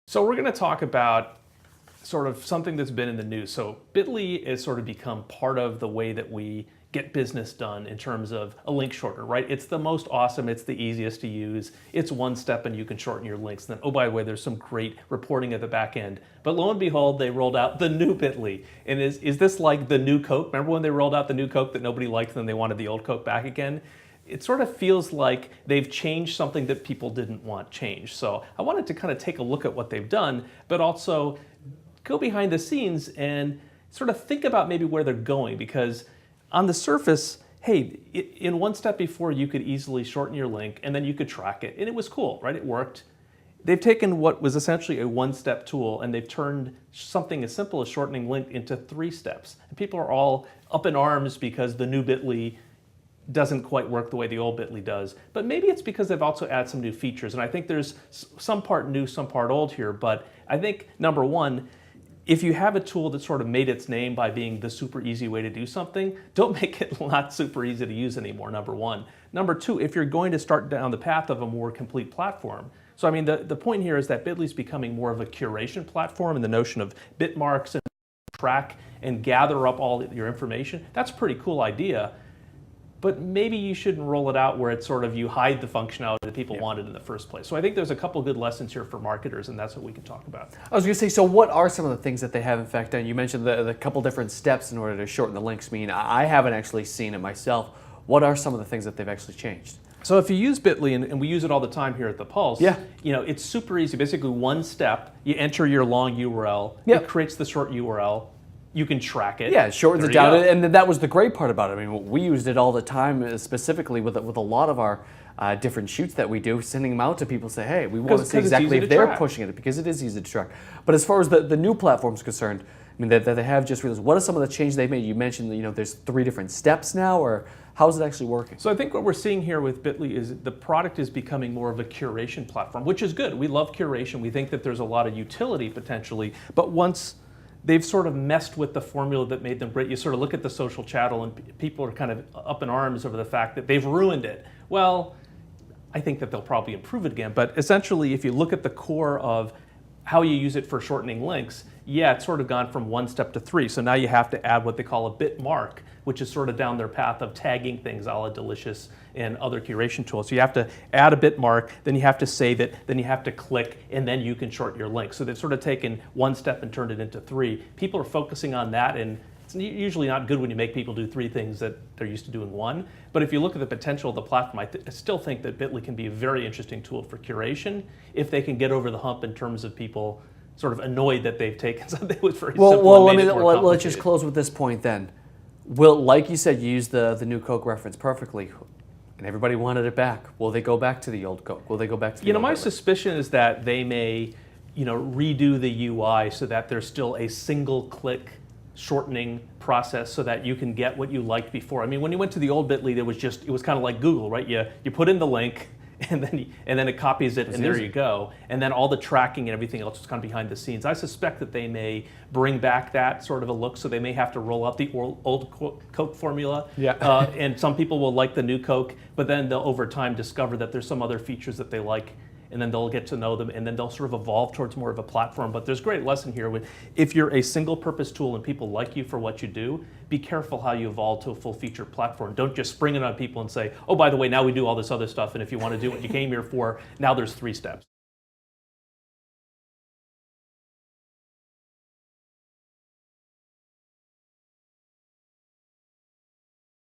So we're going to talk about sort of something that's been in the news. So Bitly has sort of become part of the way that we get business done in terms of a link shortener, right? It's the most awesome, it's the easiest to use, it's one step and you can shorten your links. And then, oh, by the way, there's some great reporting at the back end. But lo and behold, they rolled out the new Bitly. And is this like the new Coke? Remember when they rolled out the new Coke that nobody liked and then they wanted the old Coke back again? It sort of feels like they've changed something that people didn't want changed. So I wanted to kind of take a look at what they've done, but also go behind the scenes and sort of think about maybe where they're going, because on the surface, hey, in one step before you could easily shorten your link and then you could track it, and it was cool, right? It worked. They've taken what was essentially a one-step tool and they've turned something as simple as shortening link into 3 steps. And people are all up in arms because the new Bitly doesn't quite work the way the old Bitly does. But maybe it's because they've also added some new features. And I think there's some part new, some part old here. But I think, number one, if you have a tool that sort of made its name by being the super easy way to do something, don't make it not super easy to use anymore, number one. Number two, if you're going to start down the path of a more complete platform. So I mean, the point here is that Bitly's becoming more of a curation platform, and the notion of bit marks and track and gather up all your information. That's a pretty cool idea. But maybe you shouldn't roll it out where it's sort of you hide the functionality that people wanted in the first place. So I think there's a couple good lessons here for marketers, and that's what we can talk about. I was going to say, so what are some of the things that they have in fact done? You mentioned the couple different steps in order to shorten the links. I mean, I haven't actually seen it myself. What are some of the things that they've actually changed? So if you use Bitly, and we use it all the time here at The Pulse, you know, it's super easy. Basically one step, you enter your long URL, it creates the short URL, you can track it. Yeah, it shortens it down, and that was the great part about it. I mean, we used it all the time, specifically with a lot of our different shoots that we do, sending them out to people, say, hey, we want to see exactly if they're pushing it, because it is easy to track. But as far as the new platform's concerned, I mean, that they have just realized, what are some of the changes they've made? You mentioned, you know, there's 3 different steps now, or how is it actually working? So I think what we're seeing here with Bitly is the product is becoming more of a curation platform, which is good. We love curation. We think that there's a lot of utility potentially, but once they've sort of messed with the formula that made them great. You sort of look at the social channel and people are kind of up in arms over the fact that they've ruined it. Well, I think that they'll probably improve it again, but essentially if you look at the core of how you use it for shortening links, yeah, it's sort of gone from 1 step to 3. So now you have to add what they call a bit mark, which is sort of down their path of tagging things a la Delicious and other curation tools. So you have to add a bit mark, then you have to save it, then you have to click, and then you can short your link. So they've sort of taken 1 step and turned it into 3. People are focusing on that, and it's usually not good when you make people do 3 things that they're used to doing 1. But if you look at the potential of the platform, I still think that Bitly can be a very interesting tool for curation if they can get over the hump in terms of people sort of annoyed that they've taken something that was very simple. Well, let's just close with this point then. Will, like you said, you used the new Coke reference perfectly, and everybody wanted it back. Will they go back to the old Coke? Will they go back to the old my reference? suspicion is that they may, redo the UI so that there's still a single-click shortening process so that you can get what you liked before. I mean, when you went to the old Bitly, it was kind of like Google, right? You put in the link, and then it copies it, and there you go. And then all the tracking and everything else is kind of behind the scenes. I suspect that they may bring back that sort of a look, so they may have to roll out the old Coke formula. And some people will like the new Coke, but then they'll over time discover that there's some other features that they like, and then they'll get to know them, and then they'll sort of evolve towards more of a platform. But there's a great lesson here with, if you're a single purpose tool and people like you for what you do, be careful how you evolve to a full feature platform. Don't just spring it on people and say, oh, by the way, now we do all this other stuff, and if you want to do what you came here for, now there's 3 steps.